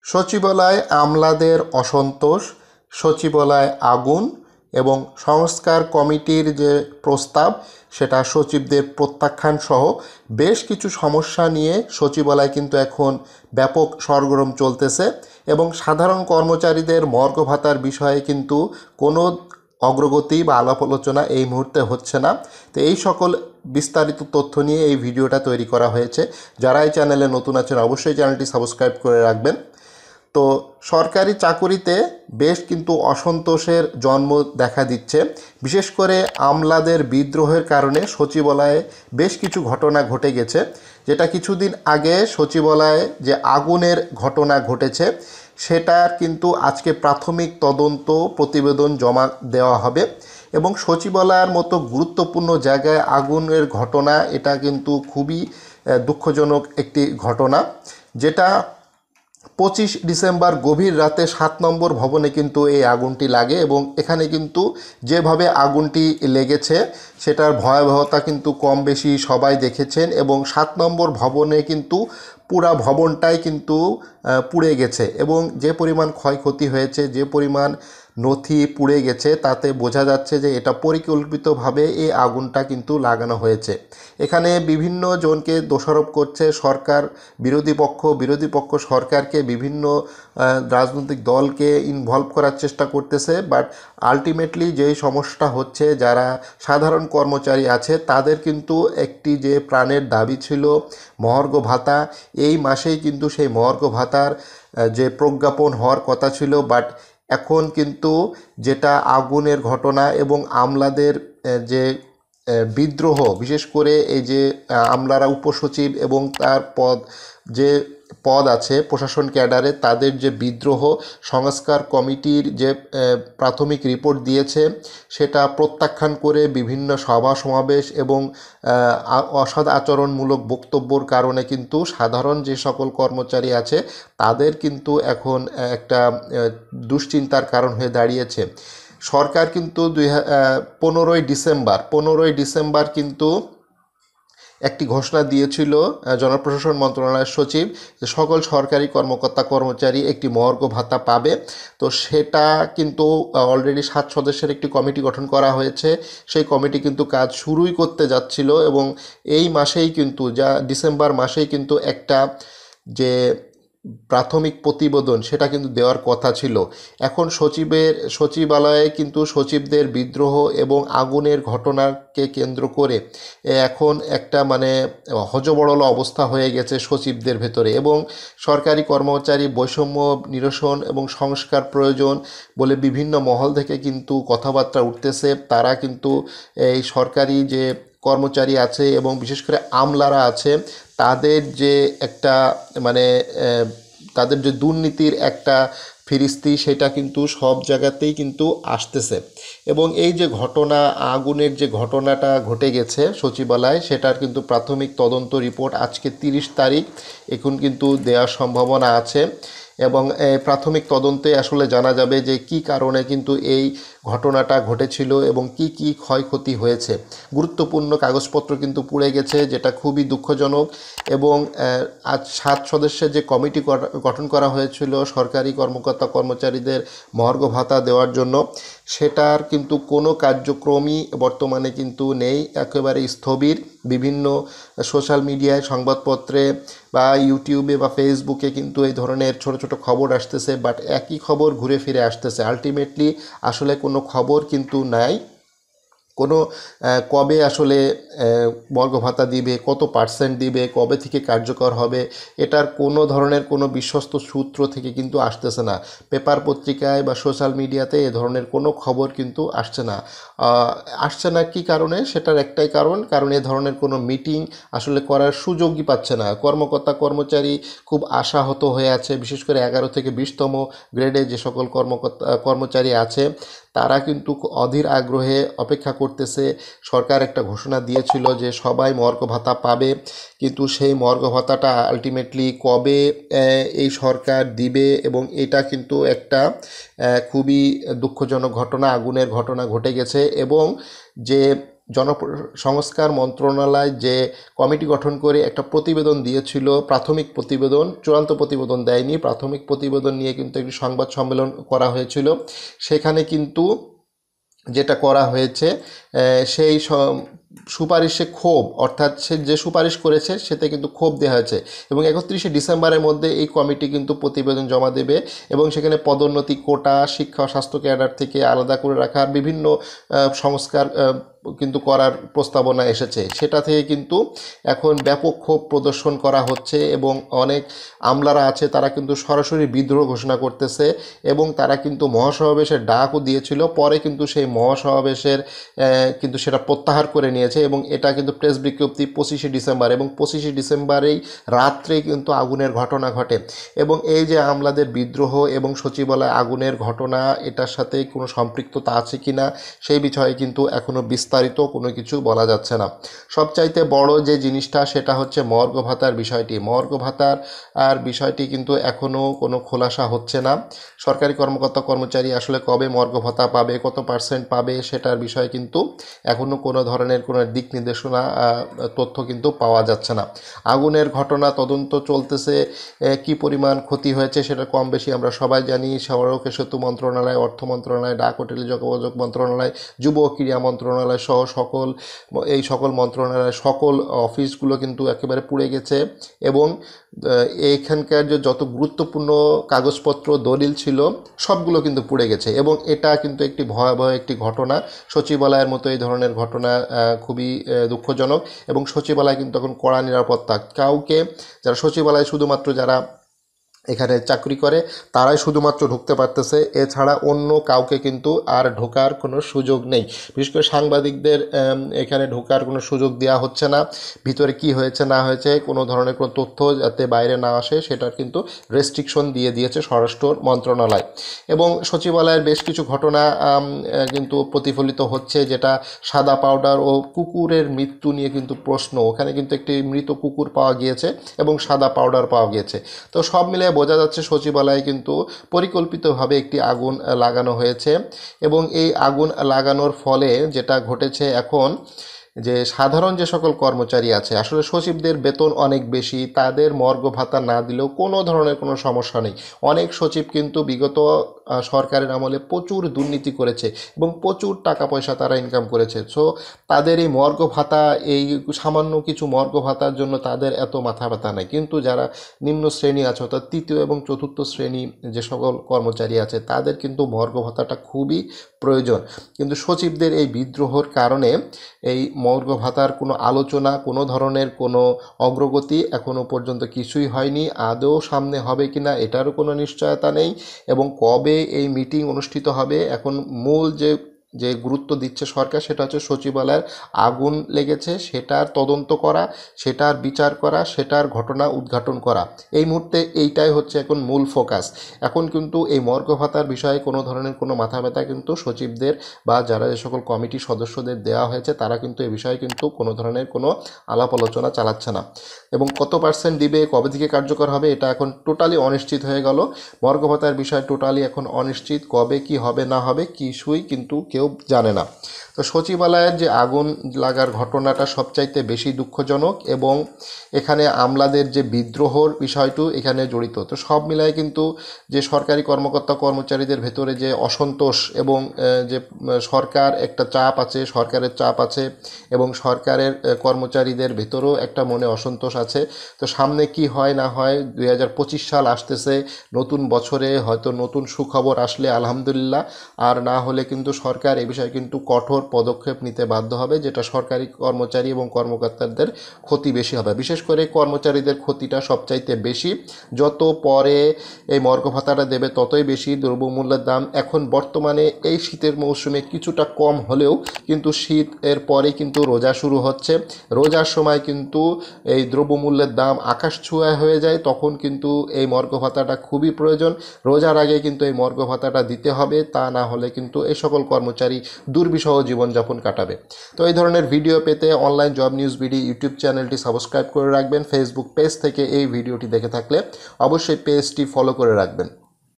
সচিবালয়ে আমলাদের অসন্তোষ, সচিবালয়ে আগুন এবং সংস্কার কমিটির যে প্রস্তাব সেটা সচিবদের প্রত্যাখ্যান সহ বেশ কিছু সমস্যা নিয়ে সচিবালয় কিন্তু এখন ব্যাপক সরগরম চলতেছে এবং সাধারণ কর্মচারীদের মর্গ ভাতার বিষয়ে কিন্তু কোনো অগ্রগতি বা আলাপ আলোচনা এই মুহূর্তে হচ্ছে না। তো এই সকল বিস্তারিত তথ্য নিয়ে এই ভিডিওটা তৈরি করা হয়েছে। যারা এই চ্যানেলে নতুন আছেন অবশ্যই চ্যানেলটি সাবস্ক্রাইব করে রাখবেন। তো সরকারি চাকুরিতে বেশ কিন্তু অসন্তোষের জন্ম দেখা দিচ্ছে। বিশেষ করে আমলাদের বিদ্রোহের কারণে সচিবালয়ে বেশ কিছু ঘটনা ঘটে গেছে, যেটা কিছুদিন আগে সচিবালয়ে যে আগুনের ঘটনা ঘটেছে সেটার কিন্তু আজকে প্রাথমিক তদন্ত প্রতিবেদন জমা দেওয়া হবে এবং সচিবালয়ের মতো গুরুত্বপূর্ণ জায়গায় আগুনের ঘটনা এটা কিন্তু খুবই দুঃখজনক একটি ঘটনা, যেটা 25 ডিসেম্বর গভীর রাতে 7 নম্বর ভবনে কিন্তু এই আগুনটি লাগে এবং এখানে কিন্তু যেভাবে আগুনটি লেগেছে সেটার ভয়াবহতা কিন্তু কম বেশি সবাই দেখেছেন এবং 7 নম্বর ভবনে কিন্তু পুরা ভবনটাই কিন্তু পুড়ে গেছে এবং যে পরিমাণ ক্ষয়ক্ষতি হয়েছে, যে পরিমাণ নথি পুড়ে গেছে তাতে বোঝা যাচ্ছে যে এটা পরিকল্পিতভাবে এই আগুনটা কিন্তু লাগানো হয়েছে। এখানে বিভিন্ন জনকে দোষারোপ করছে সরকার, বিরোধী পক্ষ সরকারকে বিভিন্ন রাজনৈতিক দলকে ইনভলভ করার চেষ্টা করতেছে, বাট আলটিমেটলি যেই সমস্যাটা হচ্ছে যারা সাধারণ কর্মচারী আছে তাদের কিন্তু একটি যে প্রাণের দাবি ছিল মহার্ঘ ভাতা, এই মাসেই কিন্তু সেই মহার্ঘ ভাতার যে প্রজ্ঞাপন হওয়ার কথা ছিল, বাট এখন কিন্তু যেটা আগুনের ঘটনা এবং আমলাদের যে বিদ্রোহ, বিশেষ করে এই যে আমলারা উপসচিব এবং তার যে পদ আছে প্রশাসন ক্যাডারে তাদের যে বিদ্রোহ, সংস্কার কমিটির যে প্রাথমিক রিপোর্ট দিয়েছে সেটা প্রত্যাখ্যান করে বিভিন্ন সভা সমাবেশ এবং অসৎ আচরণমূলক বক্তব্যর কারণে কিন্তু সাধারণ যে সকল কর্মচারী আছে তাদের কিন্তু এখন একটা দুশ্চিন্তার কারণ হয়ে দাঁড়িয়েছে। সরকার কিন্তু 15ই ডিসেম্বর কিন্তু একটি ঘোষণা দিয়েছিল জনপ্রশাসন মন্ত্রণালয়ের সচিব যে সকল সরকারি কর্মচারী একটি মহার্ঘ ভাতা পাবে। তো সেটা কিন্তু অলরেডি 7 সদস্যের একটি কমিটি গঠন করা হয়েছে। সেই কমিটি কিন্তু কাজ শুরুই করতে যাচ্ছিল এবং এই মাসেই কিন্তু ডিসেম্বর মাসেই কিন্তু একটা যে প্রাথমিক প্রতিবেদন সেটা কিন্তু দেওয়ার কথা ছিল। এখন সচিবালয়ে কিন্তু সচিবদের বিদ্রোহ এবং আগুনের ঘটনাকে কেন্দ্র করে এখন একটা মানে হযবরল অবস্থা হয়ে গেছে সচিবদের ভেতরে এবং সরকারি কর্মচারী বৈষম্য নিরসন এবং সংস্কার প্রয়োজন বলে বিভিন্ন মহল থেকে কিন্তু কথাবার্তা উঠতেছে। তারা কিন্তু এই সরকারি যে কর্মচারী আছে এবং বিশেষ করে আমলারা আছে তাদের যে একটা মানে তাদের যে দুর্নীতির একটা ফিরিস্তি সেটা কিন্তু সব জায়গাতেই কিন্তু আসতেছে এবং এই যে ঘটনা আগুনের যে ঘটনাটা ঘটে গেছে সচিবালয় সেটার কিন্তু প্রাথমিক তদন্ত রিপোর্ট আজকে 30 তারিখ এখন কিন্তু দেওয়ার সম্ভাবনা আছে এবং প্রাথমিক তদন্তে আসলে জানা যাবে যে কি কারণে কিন্তু এই ঘটনাটা ঘটেছিল এবং কি ক্ষয়ক্ষতি হয়েছে। গুরুত্বপূর্ণ কাগজপত্র কিন্তু পুড়ে গেছে, যেটা খুবই দুঃখজনক এবং আজ 7 সদস্যের যে কমিটি গঠন করা হয়েছিল সরকারি কর্মচারীদের মহার্ঘ ভাতা দেওয়ার জন্য সেটার কিন্তু কোনো কার্যক্রমই বর্তমানে কিন্তু নেই, একেবারে স্থবির। বিভিন্ন সোশ্যাল মিডিয়ায় সংবাদপত্রে বা ইউটিউবে বা ফেসবুকে কিন্তু এই ধরনের ছোট ছোট খবর আসতেছে, বাট একই খবর ঘুরে ফিরে আসতেছে। আলটিমেটলি আসলে কোনো খবর কিন্তু নাই, কোনো কবে আসলে মর্গ ভাতা দিবে, কত পার্সেন্ট দিবে, কবে থেকে কার্যকর হবে, এটার কোনো ধরনের কোনো বিশ্বস্ত সূত্র থেকে কিন্তু আসতেছে না। পেপার পত্রিকায় বা সোশ্যাল মিডিয়াতে এ ধরনের কোনো খবর কিন্তু আসছে না কি কারণে? সেটার একটাই কারণ এ ধরনের কোনো মিটিং আসলে করার সুযোগই পাচ্ছে না। কর্মচারী খুব আশাহত হয়ে আছে, বিশেষ করে 11 থেকে 20তম গ্রেডে যে সকল কর্মচারী আছে তারা কিন্তু অধীর আগ্রহে অপেক্ষা করতেছে। সরকার একটা ঘোষণা দিয়েছিল যে সবাই মহার্ঘ ভাতা পাবে, কিন্তু সেই মহার্ঘ ভাতাটা আলটিমেটলি কবে এই সরকার দিবে এবং এটা কিন্তু একটা খুবই দুঃখজনক ঘটনা, আগুনের ঘটনা ঘটে গেছে এবং যে জনসংস্কার মন্ত্রণালয় যে কমিটি গঠন করে একটা প্রতিবেদন দিয়েছিল, প্রাথমিক প্রতিবেদন, চূড়ান্ত প্রতিবেদন দেয়নি, প্রাথমিক প্রতিবেদন নিয়ে কিন্তু একটি সংবাদ সম্মেলন করা হয়েছিল। সেখানে কিন্তু যেটা করা হয়েছে সেই সুপারিশে ক্ষোভ, অর্থাৎ সে যে সুপারিশ করেছে সেতে কিন্তু ক্ষোভ দেওয়া হয়েছে এবং 31শে ডিসেম্বরের মধ্যে এই কমিটি কিন্তু প্রতিবেদন জমা দেবে এবং সেখানে পদোন্নতি, কোটা, শিক্ষা, স্বাস্থ্য ক্যাডার থেকে আলাদা করে রাখার বিভিন্ন সংস্কার কিন্তু করার প্রস্তাবনা এসেছে। সেটা থেকে কিন্তু এখন ব্যাপক ক্ষোভ প্রদর্শন করা হচ্ছে এবং অনেক আমলারা আছে তারা কিন্তু সরাসরি বিদ্রোহ ঘোষণা করতেছে এবং তারা কিন্তু মহাসমাবেশের ডাকও দিয়েছিল। পরে কিন্তু সেই মহাসমাবেশের কিন্তু সেটা প্রত্যাহার করে নিয়েছে এবং এটা কিন্তু প্রেস বিজ্ঞপ্তি 25শে ডিসেম্বর, এবং 25শে ডিসেম্বরেই রাত্রে কিন্তু আগুনের ঘটনা ঘটে এবং এই যে আমলাদের বিদ্রোহ এবং সচিবালয় আগুনের ঘটনা, এটার সাথে কোনো সম্পৃক্ততা আছে কিনা সেই বিষয়ে কিন্তু এখনও বিস্তারিত কোনো কিছু বলা যাচ্ছে না। সবচাইতে বড় যে জিনিসটা সেটা হচ্ছে মর্গ ভাতার বিষয়টি। মর্গ ভাতার বিষয়টি কিন্তু এখনও কোনো খোলাসা হচ্ছে না। সরকারি কর্মকর্তা কর্মচারী আসলে কবে মর্গ ভাতা পাবে, কত পার্সেন্ট পাবে, সেটার বিষয়ে কিন্তু এখনও কোনো ধরনের কোনো দিক নির্দেশনা তথ্য কিন্তু পাওয়া যাচ্ছে না। আগুনের ঘটনা তদন্ত চলতেছে, কি পরিমাণ ক্ষতি হয়েছে সেটা কম বেশি আমরা সবাই জানি। সড়ক সেতু মন্ত্রণালয়, অর্থ মন্ত্রণালয়, ডাক ও টেলিযোগাযোগ মন্ত্রণালয়, যুব ও ক্রীড়া মন্ত্রণালয় সহ এই সকল মন্ত্রণালয়, সকল অফিসগুলো কিন্তু একেবারে পুড়ে গেছে এবং এইখানকার যে যত গুরুত্বপূর্ণ কাগজপত্র, দলিল ছিল সবগুলো কিন্তু পুড়ে গেছে এবং এটা কিন্তু একটি ভয়াবহ একটি ঘটনা। সচিবালয়ের মতো এই ধরনের ঘটনা খুবই দুঃখজনক এবং সচিবালয় কিন্তু এখন কড়া নিরাপত্তা। কাউকে, যারা সচিবালয় শুধুমাত্র যারা এখানে চাকরি করে তারাই শুধুমাত্র ঢুকতে পারতেছে, এছাড়া অন্য কাউকে কিন্তু আর ঢোকার কোনো সুযোগ নেই। বিশেষ করে সাংবাদিকদের এখানে ঢোকার কোনো সুযোগ দেওয়া হচ্ছে না। ভিতরে কি হয়েছে না হয়েছে কোনো ধরনের কোনো তথ্য যাতে বাইরে না আসে সেটার কিন্তু রেস্ট্রিকশন দিয়ে দিয়েছে স্বরাষ্ট্র মন্ত্রণালয়। এবং সচিবালয়ের বেশ কিছু ঘটনা কিন্তু প্রতিফলিত হচ্ছে, যেটা সাদা পাউডার ও কুকুরের মৃত্যু নিয়ে কিন্তু প্রশ্ন। ওখানে কিন্তু একটি মৃত কুকুর পাওয়া গিয়েছে এবং সাদা পাউডার পাওয়া গিয়েছে। তো সব মিলে বোঝা যাচ্ছে সচিবালয়ে কিন্তু পরিকল্পিতভাবে একটি আগুন লাগানো হয়েছে এবং এই আগুন লাগানোর ফলে যেটা ঘটেছে এখন, যে সাধারণ যে সকল কর্মচারী আছে, আসলে সচিবদের বেতন অনেক বেশি, তাদের মর্গ ভাতা না দিলেও কোনো ধরনের কোনো সমস্যা নেই। অনেক সচিব কিন্তু বিগত সরকারের আমলে প্রচুর দুর্নীতি করেছে এবং প্রচুর টাকা পয়সা তারা ইনকাম করেছে। সো তাদের এই মর্গ ভাতা, এই সামান্য কিছু মর্গ ভাতার জন্য তাদের এত মাথা ব্যথা নেই। কিন্তু যারা নিম্ন শ্রেণী আছে, অর্থাৎ তৃতীয় এবং চতুর্থ শ্রেণী যে সকল কর্মচারী আছে, তাদের কিন্তু মর্গ ভাতাটা খুবই প্রয়োজন। কিন্তু সচিবদের এই বিদ্রোহের কারণে এই মর্গ ভাতার কোনো আলোচনা, কোনো ধরনের কোনো অগ্রগতি এখনও পর্যন্ত কিছুই হয়নি। আদৌ সামনে হবে কিনা এটারও কোনো নিশ্চয়তা নেই এবং কবে এই মিটিং অনুষ্ঠিত হবে, এখন মূল যে গুরুত্ব দিচ্ছে সরকার সেটা হচ্ছে সচিবালয়ের আগুন লেগেছে সেটার তদন্ত করা, সেটার বিচার করা, সেটার ঘটনা উদ্ঘাটন করা। এই মুহূর্তে এইটাই হচ্ছে এখন মূল ফোকাস। এখন কিন্তু এই মর্গ ভাতার বিষয়ে কোনো ধরনের কোনো মাথা ব্যথা কিন্তু সচিবদের বা যারা যে সকল কমিটির সদস্যদের দেওয়া হয়েছে তারা কিন্তু এই বিষয়ে কিন্তু কোনো ধরনের কোনো আলাপ আলোচনা চালাচ্ছে না এবং কত পার্সেন্ট দিবে, কবে থেকে কার্যকর হবে, এটা এখন টোটালি অনিশ্চিত হয়ে গেল। মর্গ ভাতার বিষয় টোটালি এখন অনিশ্চিত, কবে কি হবে না হবে কিছুই কিন্তু কেউ জানে না। তো সচিবালয়ের যে আগুন লাগার ঘটনাটা সবচাইতে বেশি দুঃখজনক এবং এখানে আমলাদের যে বিদ্রোহর বিষয়টি এখানে জড়িত। তো সব মিলায় কিন্তু যে সরকারি কর্মকর্তা কর্মচারীদের ভেতরে যে অসন্তোষ এবং যে সরকার একটা চাপ আছে, সরকারের চাপ আছে এবং সরকারের কর্মচারীদের ভেতরেও একটা মনে অসন্তোষ আছে। তো সামনে কি হয় না হয়, 2025 সাল আসতেছে, নতুন বছরে হয়তো নতুন সুখবর আসলে আলহামদুলিল্লাহ, আর না হলে কিন্তু সরকার এ বিষয়ে কিন্তু কঠোর পদক্ষেপ নিতে বাধ্য হবে, যেটা সরকারি কর্মচারী এবং কর্মকর্তাদের ক্ষতি বেশি হবে। বিশেষ করে কর্মচারীদের ক্ষতিটা সবচাইতে বেশি। যত পরে এই মর্গ ভাতাটা দেবে ততই বেশি দ্রব্যমূল্যের দাম এখন বর্তমানে এই শীতের মৌসুমে কিছুটা কম হলেও কিন্তু শীত এর পরে কিন্তু রোজা শুরু হচ্ছে। রোজার সময় কিন্তু এই দ্রব্যমূল্যের দাম আকাশ ছোঁয়া হয়ে যায়, তখন কিন্তু এই মর্গ ভাতাটা খুবই প্রয়োজন। রোজার আগে কিন্তু এই মর্গ ভাতাটা দিতে হবে, তা না হলে কিন্তু এই সকল কর্মচারী দুর্বিষহ জীবনযাপন কাটাবে। তো এই ধরনের ভিডিও পেতে online job news BD YouTube চ্যানেলটি সাবস্ক্রাইব করে রাখবেন। ফেসবুক পেজ থেকে এই ভিডিওটি দেখে থাকলে অবশ্যই পেজটি ফলো করে রাখবেন।